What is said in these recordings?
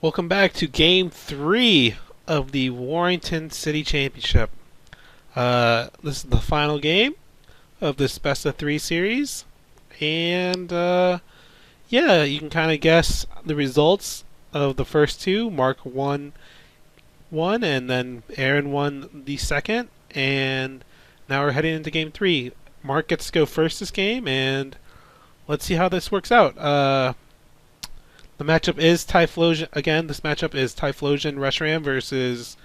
Welcome back to Game 3 of the Warrenton City Championship. This is the final game of this best of 3 series. And, yeah, you can kind of guess the results of the first two. Mark won one, and then Arron won the second. And now we're heading into Game 3. Mark gets to go first this game, and let's see how this works out. The matchup is Typhlo. Again, this matchup is Typhlo Reshiram versus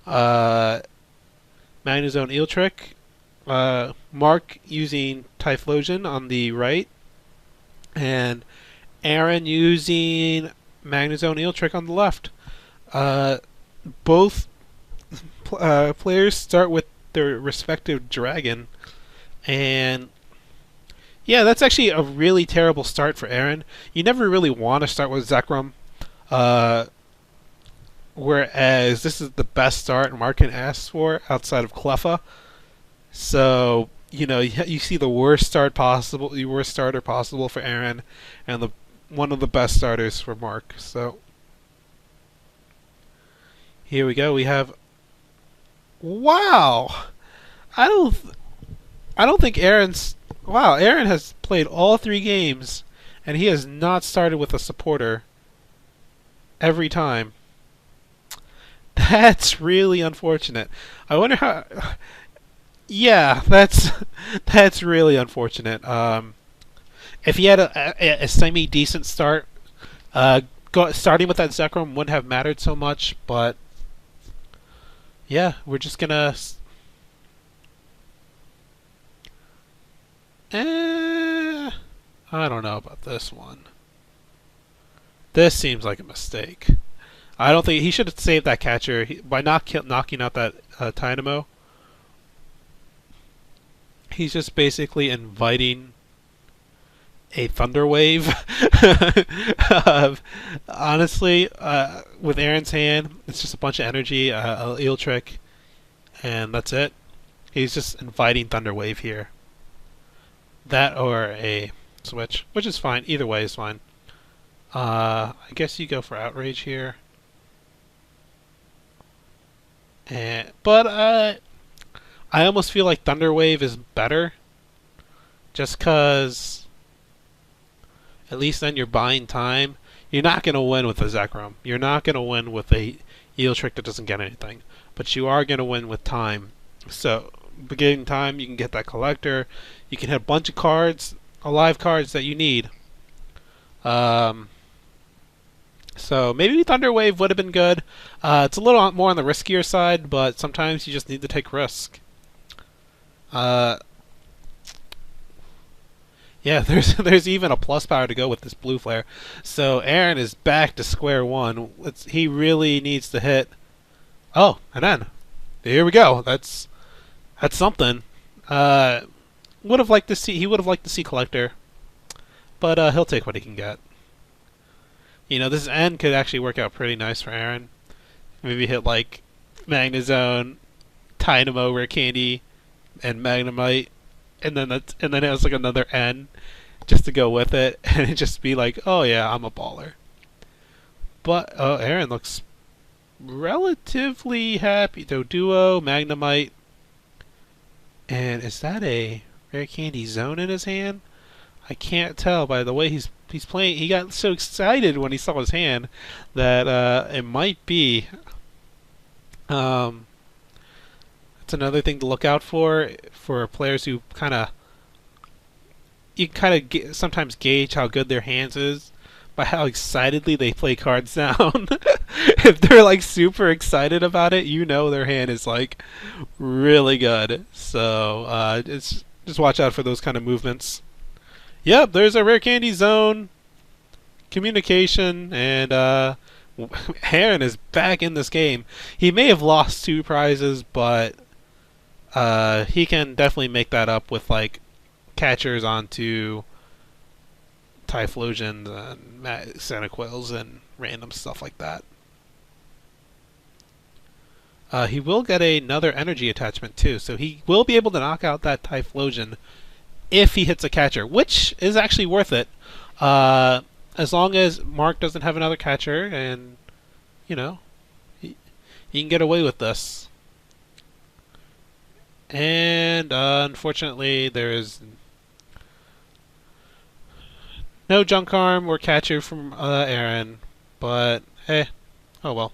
Magnezone Eel Trick. Mark using Typhlo on the right, and Arron using Magnezone Eel Trick on the left. Both players start with their respective dragon, and yeah, that's actually a really terrible start for Arron. You never really want to start with Zekrom, whereas this is the best start Mark can ask for outside of Cleffa. So you see the worst starter possible for Arron, and one of the best starters for Mark. So here we go. We have wow. I don't think Aaron's. Wow, Arron has played all 3 games, and he has not started with a supporter every time. That's really unfortunate. I wonder how. Yeah, that's really unfortunate. If he had a semi-decent start, starting with that Zekrom wouldn't have mattered so much. But yeah, we're just gonna. I don't know about this one. This seems like a mistake. I don't think he should have saved that catcher by not knocking out that Dynamo. He's just basically inviting a thunder wave. Honestly, with Arron's hand, it's just a bunch of energy, a eel trick, and that's it. He's just inviting thunder wave here. That or a switch, which is fine. Either way is fine. I guess you go for outrage here. But I almost feel like Thunder Wave is better, just cause at least then you're buying time. You're not gonna win with a Zekrom. You're not gonna win with a eel trick that doesn't get anything, but you are gonna win with time. So beginning time, you can get that collector. You can hit a bunch of cards, alive cards that you need. So maybe Thunder Wave would have been good. It's a little more on the riskier side, but sometimes you just need to take risk. Yeah, there's even a plus power to go with this blue flare. So Arron is back to square one. He really needs to hit. Oh, and then here we go. That's something. Would have liked to see. He would have liked to see collector, but he'll take what he can get. This end could actually work out pretty nice for Arron. Maybe hit like Magnezone, Dynamo, Rare Candy, and Magnemite, and then it has like another N just to go with it, and it just be like, oh yeah, I'm a baller. But Arron looks relatively happy. So Duo, Magnemite, and is that a Rare Candy Zone in his hand? I can't tell by the way he's playing. He got so excited when he saw his hand that it might be. That's another thing to look out for players who you can sometimes gauge how good their hands is by how excitedly they play cards down. If they're like super excited about it, their hand is like really good. So it's just watch out for those kind of movements. Yep, there's a Rare Candy Zone, communication, and Arron is back in this game. He may have lost 2 prizes, but he can definitely make that up with like catchers onto Typhlosions and Saniquils and random stuff like that. He will get another energy attachment too, so he will be able to knock out that Typhlosion if he hits a catcher, which is actually worth it. As long as Mark doesn't have another catcher, and you know, he can get away with this. And unfortunately, there is no junk arm or catcher from Arron. But hey, oh well.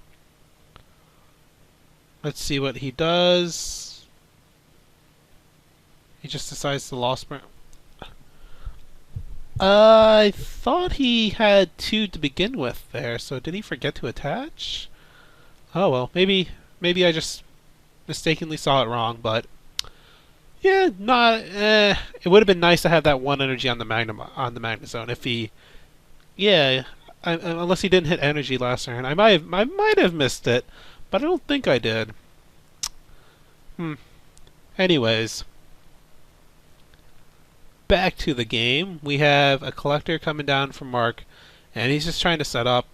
Let's see what he does. He just decides to lost. I thought he had two to begin with there, so did he forget to attach? Oh well, maybe I just mistakenly saw it wrong, but yeah, not. It would have been nice to have that one energy on the Magna Zone if he, yeah, unless he didn't hit energy last turn. I might have missed it, but I don't think I did. Anyways, back to the game. We have a collector coming down from Mark, and he's just trying to set up.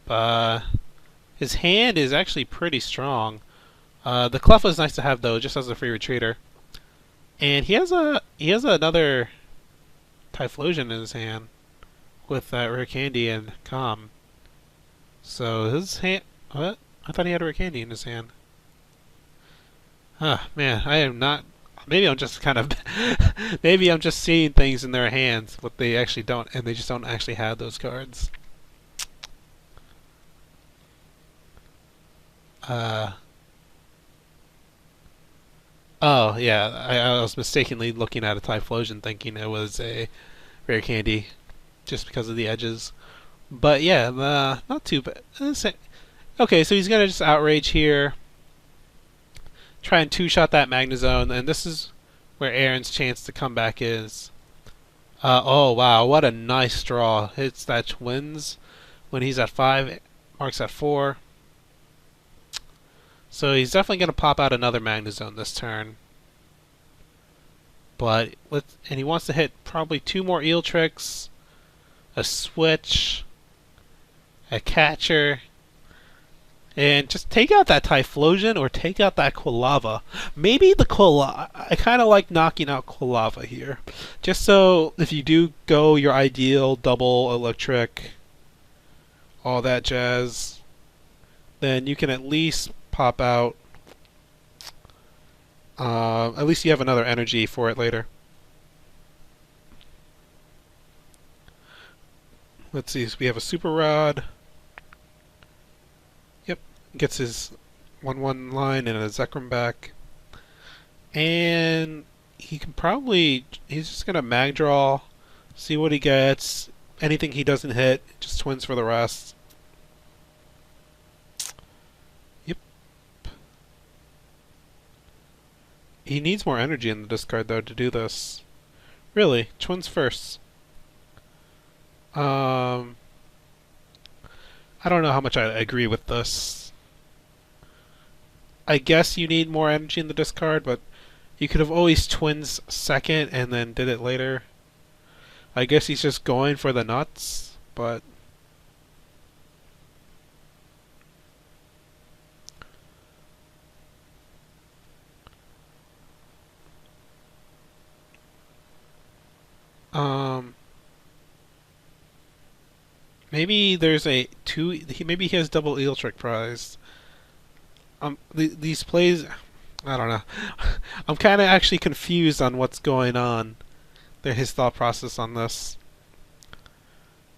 His hand is actually pretty strong. The Clef was nice to have though, just as a free retreater. And he has another Typhlosion in his hand with Rare Candy and Calm. So his hand. What? I thought he had Rare Candy in his hand. Man, I am not. Maybe I'm just kind of. Maybe I'm just seeing things in their hands, what they actually don't, and they just don't actually have those cards. Oh, yeah, I was mistakenly looking at a Typhlosion thinking it was a Rare Candy just because of the edges. But yeah, not too bad. Okay, so he's going to just Outrage here. Try and two-shot that Magna Zone, and this is where Arron's chance to come back is. Oh, wow, what a nice draw. Hits that Twins when he's at 5, Mark's at 4. So he's definitely going to pop out another Magna Zone this turn. And he wants to hit probably 2 more Eel Tricks, a Switch, a Catcher, and just take out that Typhlosion or take out that Quilava. Maybe the Quilava. I kind of like knocking out Quilava here. Just so if you do go your ideal double electric, all that jazz, then you can at least pop out. At least you have another energy for it later. Let's see. So we have a Super Rod. Yep, gets his 1/1 line and a Zekrom back, and he can probably. He's just gonna mag draw, see what he gets. Anything he doesn't hit, just twins for the rest. He needs more energy in the discard, though, to do this. Really, twins first. I don't know how much I agree with this. I guess you need more energy in the discard, but you could have always twins second and then did it later. I guess he's just going for the nuts, but... maybe there's a maybe he has double Eel Trick prize. These plays, I don't know. I'm kind of actually confused on what's going on. His thought process on this.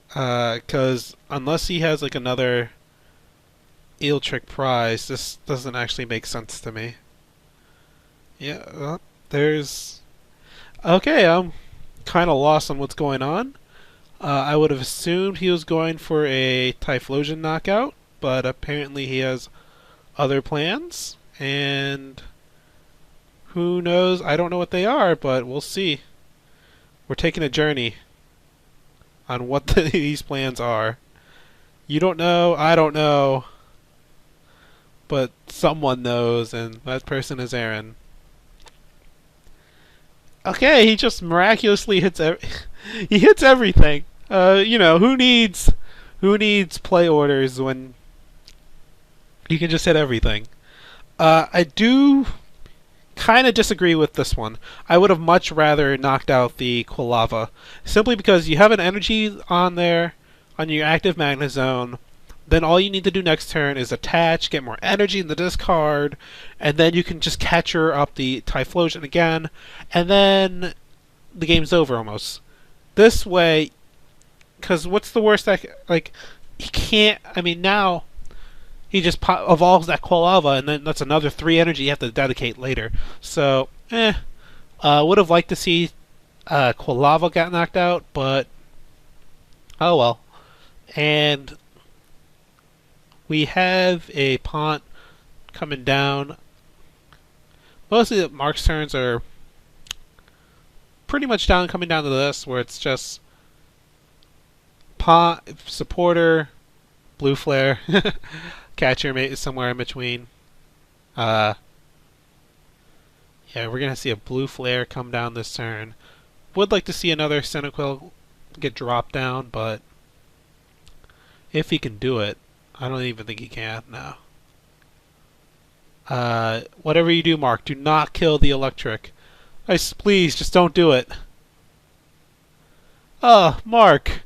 Because unless he has like another Eel Trick prize, this doesn't actually make sense to me. Yeah, there's... Okay, I'm kind of lost on what's going on. I would have assumed he was going for a Typhlosion knockout, but apparently he has other plans, and who knows? I don't know what they are, but we'll see. We're taking a journey on what these plans are. You don't know, I don't know, but someone knows, and that person is Arron. Okay, he just miraculously hits he hits everything. You know, who needs play orders when you can just hit everything? I do kind of disagree with this one. I would have much rather knocked out the Quilava, simply because you have an energy on there on your active Magna Zone. then all you need to do next turn is attach, get more energy in the discard, and then you can just catcher up the Typhlosion again, and then the game's over almost. This way, because what's the worst that, like, he can't, I mean, now he just evolves that Quilava, and then that's another 3 energy you have to dedicate later. So, would have liked to see Quilava got knocked out, but oh well. And we have a Pont coming down. Mostly Mark's turns are pretty much coming down to this, where it's just Pont, supporter, blue flare, catcher is somewhere in between. Yeah, we're gonna see a blue flare come down this turn. Would like to see another Cyndaquil get dropped down, but if he can do it, I don't even think he can now. Whatever you do, Mark, do not kill the electric. Please, just don't do it. Oh, Mark.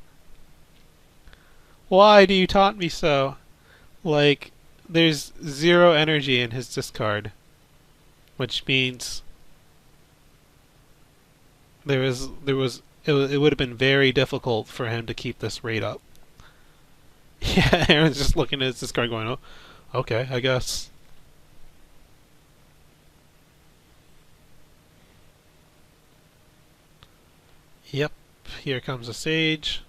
Why do you taunt me so? Like, there's 0 energy in his discard. Which means it would have been very difficult for him to keep this rate up. Yeah, Arron's just looking at his discard going, oh, okay, I guess. Yep, here comes a Sage.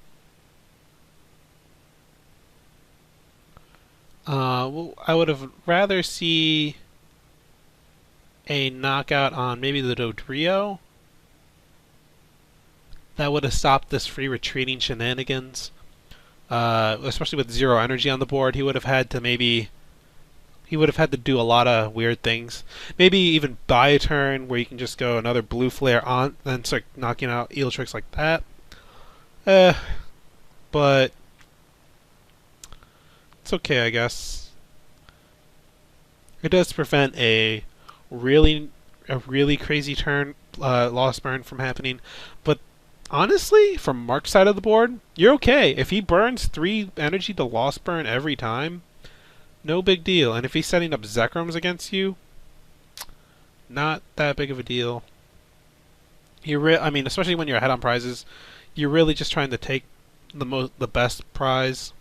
Well, I would have rather see a knockout on maybe the Dodrio. That would have stopped this free retreating shenanigans. Especially with 0 energy on the board, he would have had to do a lot of weird things. Maybe even buy a turn where you can just go another blue flare on, then start knocking out eel tricks like that. But it's okay, I guess. It does prevent a really crazy turn lost burn from happening, but honestly, from Mark's side of the board, you're okay. If he burns 3 energy to lost burn every time, no big deal. And if he's setting up Zekrams against you, not that big of a deal. I mean, especially when you're ahead on prizes, you're really just trying to take the best prize.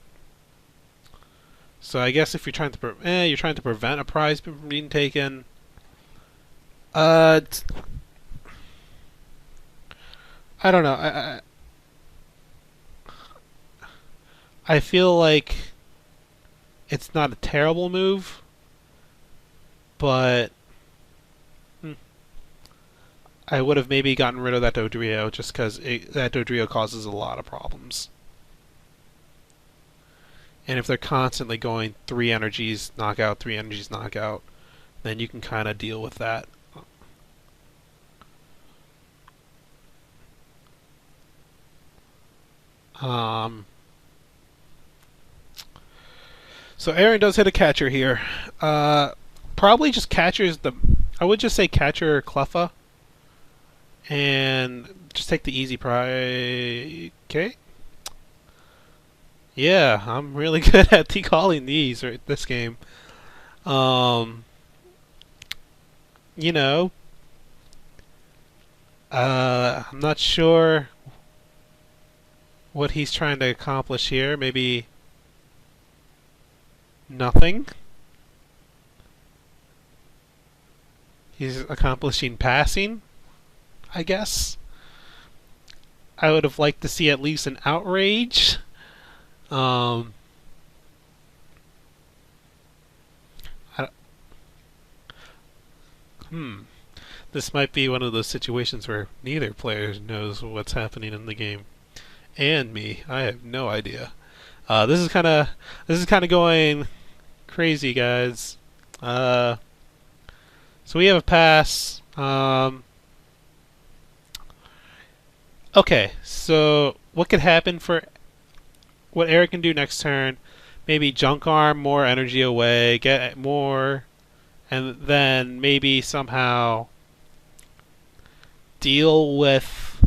So I guess if you're trying to prevent a prize from being taken, I don't know. I feel like it's not a terrible move, but I would have maybe gotten rid of that Dodrio just because that Dodrio causes a lot of problems. And if they're constantly going 3 energies knockout, 3 energies knockout, then you can kind of deal with that. So Arron does hit a catcher here. Probably just catchers I would just say catcher Cleffa. And just take the easy prize. Okay. Yeah, I'm really good at calling these this game. You know, I'm not sure what he's trying to accomplish here. Maybe nothing. He's accomplishing passing, I guess. I would have liked to see at least an outrage. This might be one of those situations where neither player knows what's happening in the game. And me, I have no idea. This is kind of going crazy, guys. So we have a pass. Okay, so what could happen for what Arron can do next turn? Maybe junk arm more energy away, get more, and then maybe somehow deal with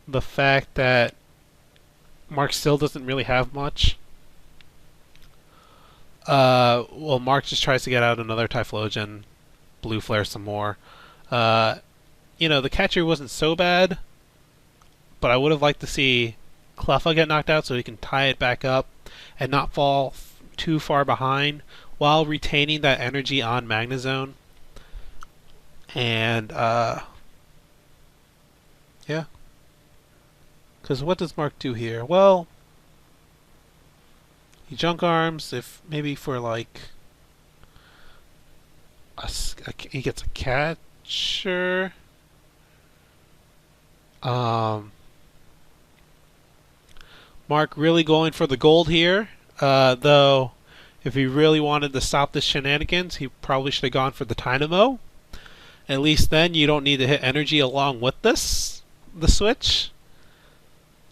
the fact that Mark still doesn't really have much. Well, Mark just tries to get out another Typhlosion, blue flare some more. Uh, the catcher wasn't so bad, but I would have liked to see Cleffa get knocked out so he can tie it back up and not fall too far behind while retaining that energy on Magnezone. And, yeah. Because what does Mark do here? Well, he junk arms if maybe for like he gets a catcher. Mark really going for the gold here, though. If he really wanted to stop the shenanigans, he probably should have gone for the Dynamo. At least then you don't need to hit energy along with the switch.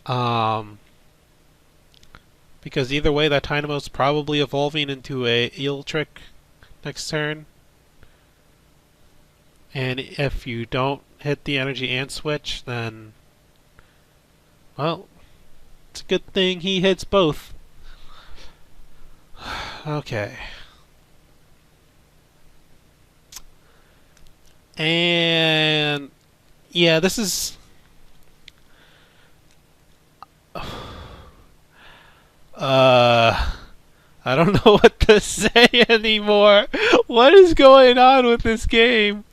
Because either way, that Dynamo's probably evolving into a Eel Trick next turn. And if you don't hit the energy and switch, then, well, it's a good thing he hits both. Okay. And yeah, this is I don't know what to say anymore. What is going on with this game?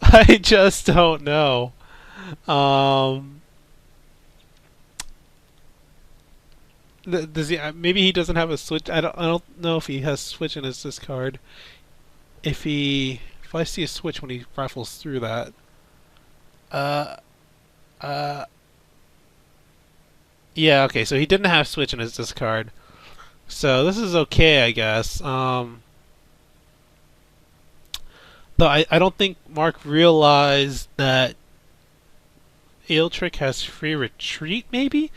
I just don't know. Does he? Maybe he doesn't have a switch. I don't know if he has switch in his discard. If I see a switch when he rifles through that. Uh. Uh. Yeah. Okay. So he didn't have switch in his discard. So this is okay, I guess. Though I don't think Mark realized that Eel Trick has free retreat. Maybe.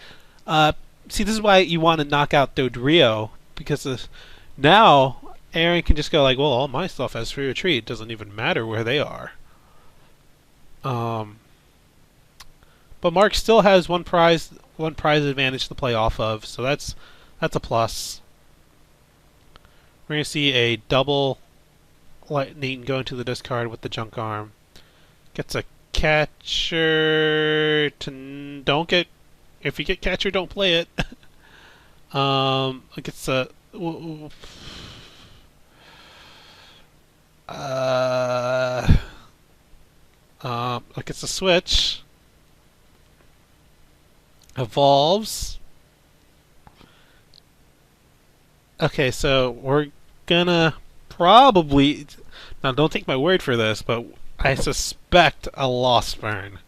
See, this is why you want to knock out Dodrio, because now Arron can just go like, well, all my stuff has free retreat. It doesn't even matter where they are. But Mark still has one prize advantage to play off of, so that's a plus. We're gonna see a double lightning go into the discard with the junk arm. Gets a catcher to don't get. If you get catcher, don't play it. It gets a. It gets a switch. Evolves. Okay, so we're gonna probably. Now, don't take my word for this, but I suspect a Lost Burn.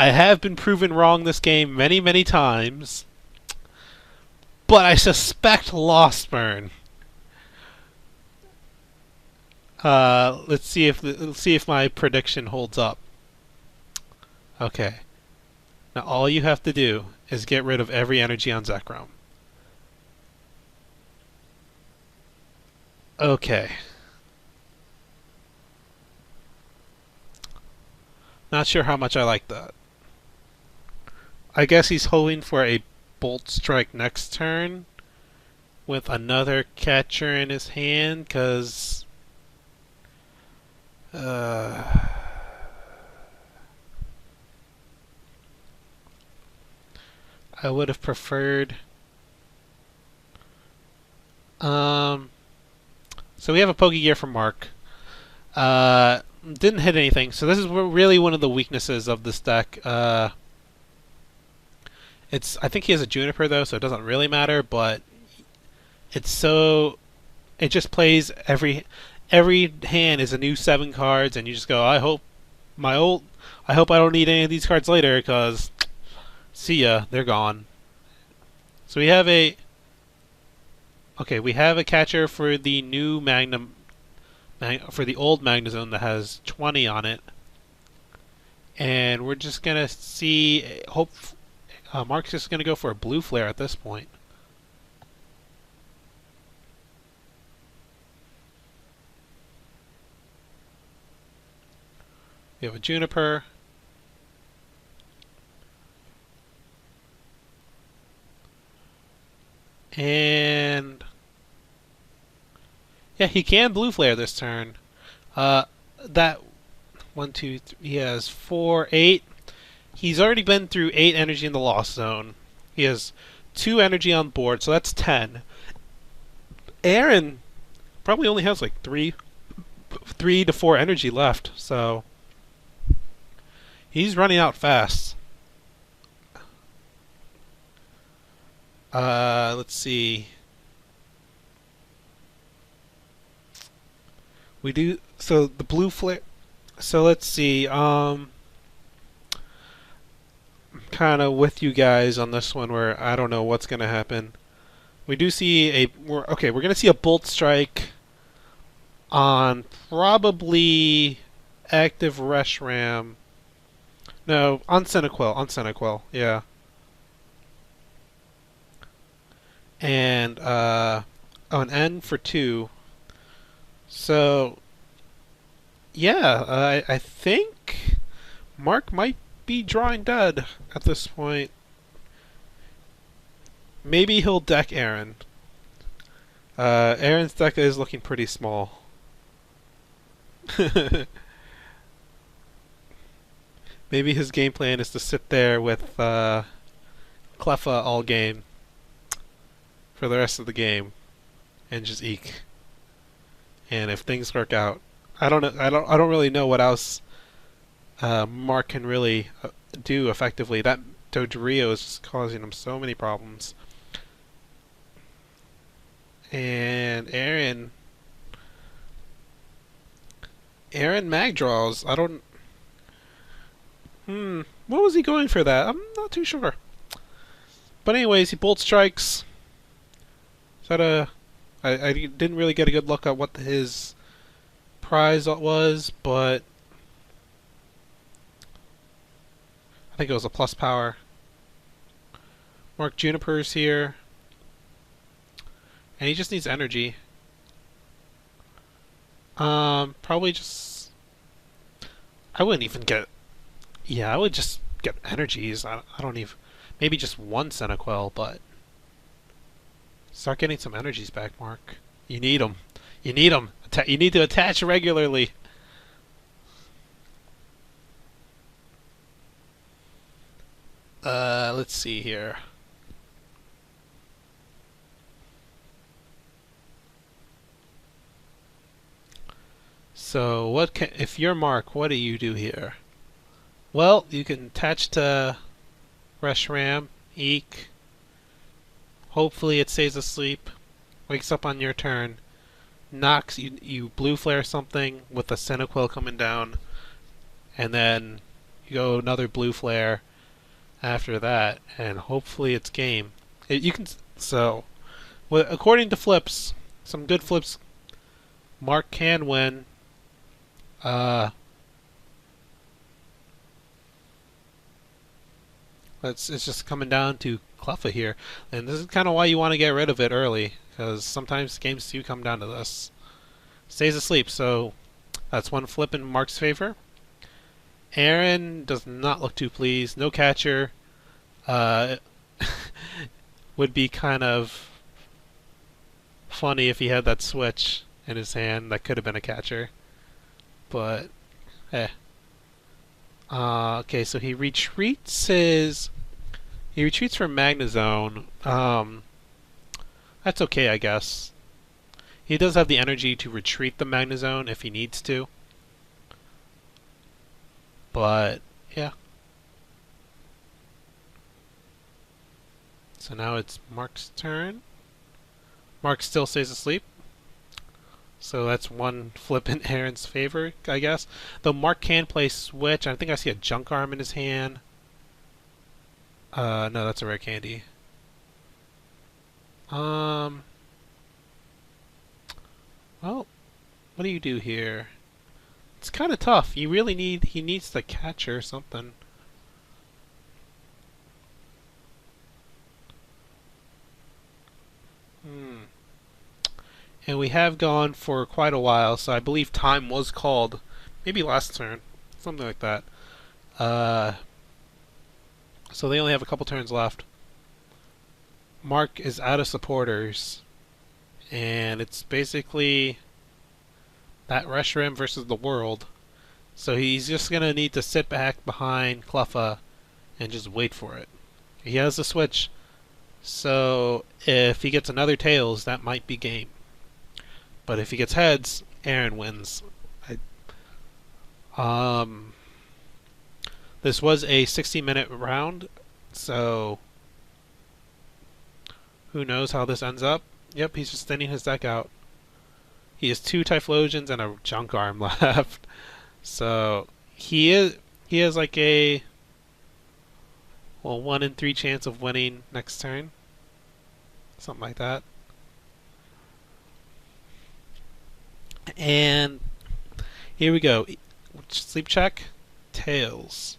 I have been proven wrong this game many, many times, but I suspect Lost Burn. Let's see if my prediction holds up. Okay. Now all you have to do is get rid of every energy on Zekrom. Okay. Not sure how much I like that. I guess he's hoping for a Bolt Strike next turn with another catcher in his hand, because I would have preferred. So we have a Pokegear from Mark. Didn't hit anything, so this is really one of the weaknesses of this deck. I think he has a Juniper though, so it doesn't really matter. But it just plays every hand is a new 7 cards, and you just go, I hope I don't need any of these cards later, because see ya, they're gone. So we have a catcher for the new for the old Magnezone that has 20 on it, and we're just gonna see. Mark's just gonna go for a blue flare at this point. We have a Juniper. And Yeah, he can blue flare this turn. Uh, that 1, 2, 3. He has 4, 8. He's already been through 8 energy in the lost zone. He has 2 energy on board, so that's 10. Arron probably only has like 3 to 4 energy left, so he's running out fast. Let's see. We do so the blue flare. So let's see. Kind of with you guys on this one, where I don't know what's gonna happen. We do see a. We're gonna see a bolt strike on probably active Reshiram. No, on Senequel. On Senequel, yeah. And an N for 2. So yeah, I think Mark might be drawing dead at this point. Maybe he'll deck Arron. Arron's deck is looking pretty small. Maybe his game plan is to sit there with Cleffa all game for the rest of the game and just eke. And if things work out, I don't know. I don't really know what else Mark can really do effectively. That Dodrio is just causing him so many problems. And Arron mag draws. I don't. What was he going for that? I'm not too sure. But anyways, he bolt strikes. Is that a? I didn't really get a good look at what his prize was, but I think it was a plus power. Mark Juniper's here. And he just needs energy. Probably just. I wouldn't even get. Yeah, I would just get energies. I don't even. Maybe just one Senequel, but. Start getting some energies back, Mark. You need them. You need them. You need to attach regularly. Let's see here. So what can, if you're Mark, what do you do here? Well, you can attach to Reshiram, Eek. Hopefully it stays asleep, wakes up on your turn, knocks you blue flare something with a Senequel coming down, and then you go another blue flare after that, and hopefully it's game. You can according to flips, some good flips, Mark can win. It's just coming down to Cleffa here, and this is kind of why you want to get rid of it early, because sometimes games do come down to this. Stays asleep, so that's one flip in Mark's favor. Arron does not look too pleased. No catcher. Would be kind of funny if he had that switch in his hand. That could have been a catcher. But, okay, so he retreats from Magnezone. That's okay, I guess. He does have the energy to retreat the Magnezone if he needs to. But, yeah. So now it's Mark's turn. Mark still stays asleep. So that's one flip in Arron's favor, I guess. Though Mark can play Switch. I think I see a Junk Arm in his hand. No, that's a rare candy. Well, what do you do here? It's kind of tough. He needs the catcher or something. And we have gone for quite a while, so I believe time was called. Maybe last turn. Something like that. So they only have a couple turns left. Mark is out of supporters. And it's basically that Reshiram versus the world. So he's just going to need to sit back behind Cleffa and just wait for it. He has the switch, so if he gets another tails, that might be game. But if he gets heads, Arron wins. This was a 60-minute round, so who knows how this ends up. Yep, he's just thinning his deck out. He has 2 Typhlosions and a junk arm left. So he has like a 1 in 3 chance of winning next turn. Something like that. And here we go. Sleep check. Tails.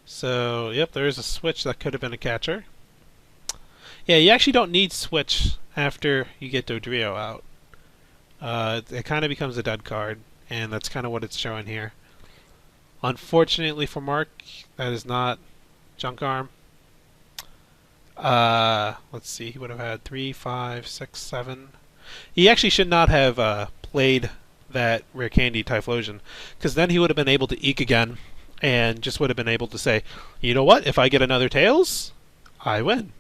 So, yep, there is a switch that could have been a catcher. Yeah, you actually don't need switch after you get Dodrio out. It kind of becomes a dead card, and that's kind of what it's showing here. Unfortunately for Mark, that is not junk arm. Let's see, he would have had 3, 5, 6, 7. He actually should not have played that Rare Candy Typhlosion, because then he would have been able to eke again, and just would have been able to say, you know what, if I get another Tails, I win.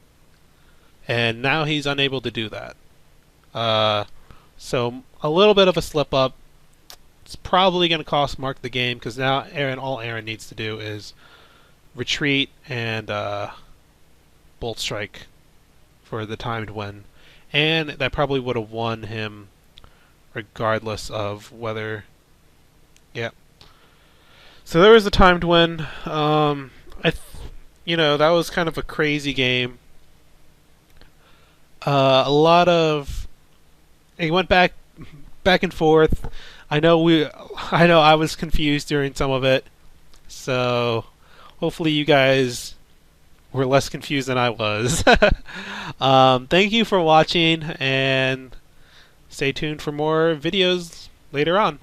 And now he's unable to do that. So a little bit of a slip up. It's probably going to cost Mark the game, because now all Arron needs to do is retreat and Bolt Strike for the timed win. And that probably would have won him regardless of whether... Yep. So there was a timed win. You know, that was kind of a crazy game. A lot of... It went back and forth. I know I was confused during some of it. So hopefully you guys were less confused than I was. Thank you for watching, and stay tuned for more videos later on.